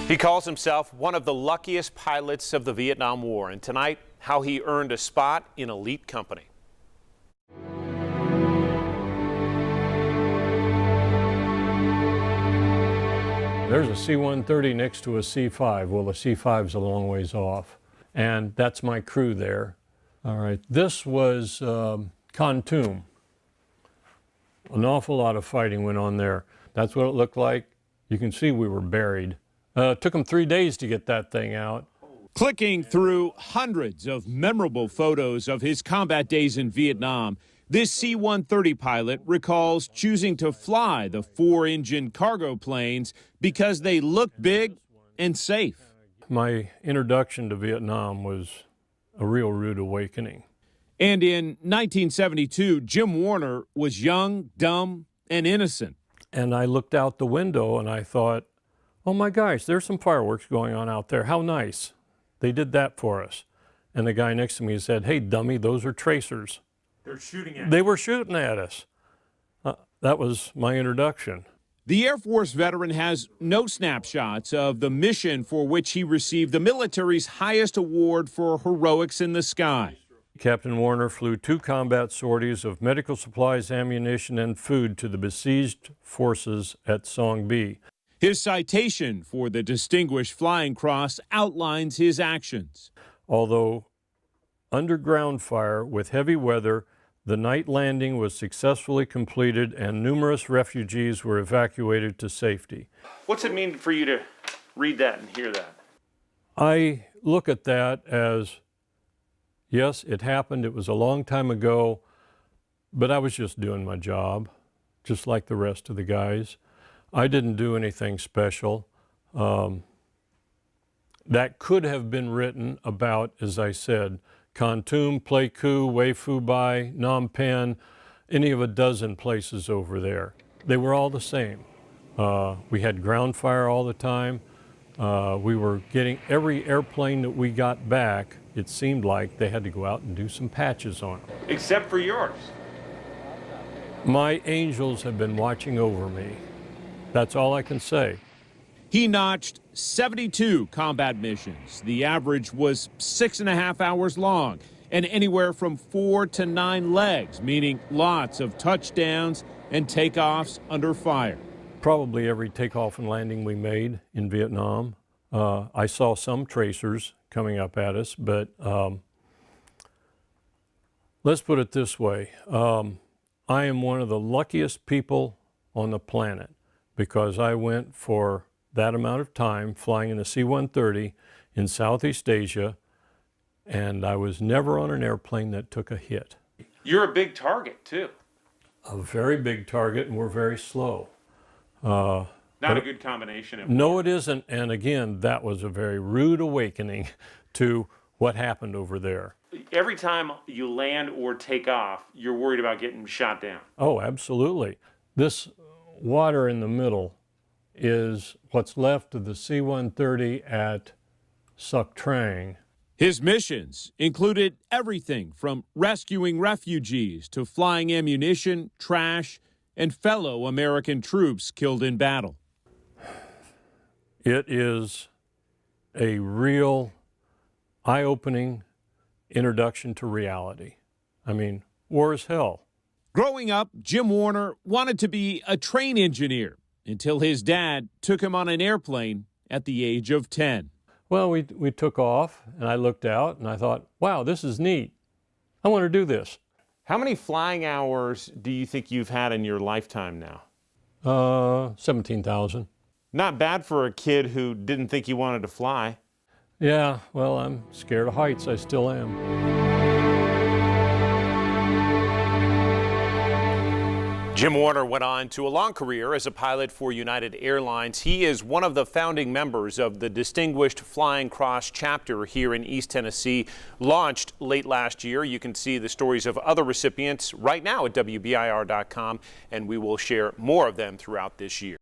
He calls himself one of the luckiest pilots of the Vietnam War, and tonight, how he earned a spot in elite company. There's a C-130 next to a C-5. Well, the C-5's a long ways off, and that's my crew there. All right, this was Khartoum. An awful lot of fighting went on there. That's what it looked like. You can see we were buried. It took them 3 days to get that thing out. Clicking through hundreds of memorable photos of his combat days in Vietnam, this C-130 pilot recalls choosing to fly the 4-engine cargo planes because they looked big and safe. My introduction to Vietnam was a real rude awakening. And in 1972, Jim Warner was young, dumb, and innocent. And I looked out the window and I thought, oh my gosh, there's some fireworks going on out there. How nice. They did that for us. And the guy next to me said, hey, dummy, those are tracers. They're shooting at They were shooting at us. That was my introduction. The Air Force veteran has no snapshots of the mission for which he received the military's highest award for heroics in the sky. Captain Warner flew 2 combat sorties of medical supplies, ammunition, and food to the besieged forces at Song B. His citation for the Distinguished Flying Cross outlines his actions. Although under ground fire with heavy weather, the night landing was successfully completed and numerous refugees were evacuated to safety. What's it mean for you to read that and hear that? I look at that as, yes, it happened. It was a long time ago, but I was just doing my job, just like the rest of the guys. I didn't do anything special. That could have been written about, as I said, Khartoum, Pleiku, Hue Phu Bai, Phnom Penh, any of a dozen places over there. They were all the same. We had ground fire all the time. We were getting every airplane that we got back, it seemed like they had to go out and do some patches on them. Except for yours. My angels have been watching over me. That's all I can say. He notched 72 combat missions. The average was 6.5 hours long and anywhere from 4 to 9 legs, meaning lots of touchdowns and takeoffs under fire. Probably every takeoff and landing we made in Vietnam. I saw some tracers coming up at us, but let's put it this way. I am one of the luckiest people on the planet because I went for that amount of time flying in a C-130 in Southeast Asia, and I was never on an airplane that took a hit. You're a big target, too. A very big target, and we're very slow. Not a good combination. No, it isn't. And again, that was a very rude awakening to what happened over there. Every time you land or take off, you're worried about getting shot down. Oh, absolutely. This water in the middle is what's left of the C-130 at Suc Trang. His missions included everything from rescuing refugees to flying ammunition, trash, and fellow American troops killed in battle. It is a real eye-opening introduction to reality. I mean, war is hell. Growing up, Jim Warner wanted to be a train engineer until his dad took him on an airplane at the age of 10. Well, we took off, and I looked out, and I thought, wow, this is neat. I want to do this. How many flying hours do you think you've had in your lifetime now? 17,000. Not bad for a kid who didn't think he wanted to fly. Yeah, well, I'm scared of heights. I still am. Jim Warner went on to a long career as a pilot for United Airlines. He is one of the founding members of the Distinguished Flying Cross chapter here in East Tennessee, launched late last year. You can see the stories of other recipients right now at WBIR.com, and we will share more of them throughout this year.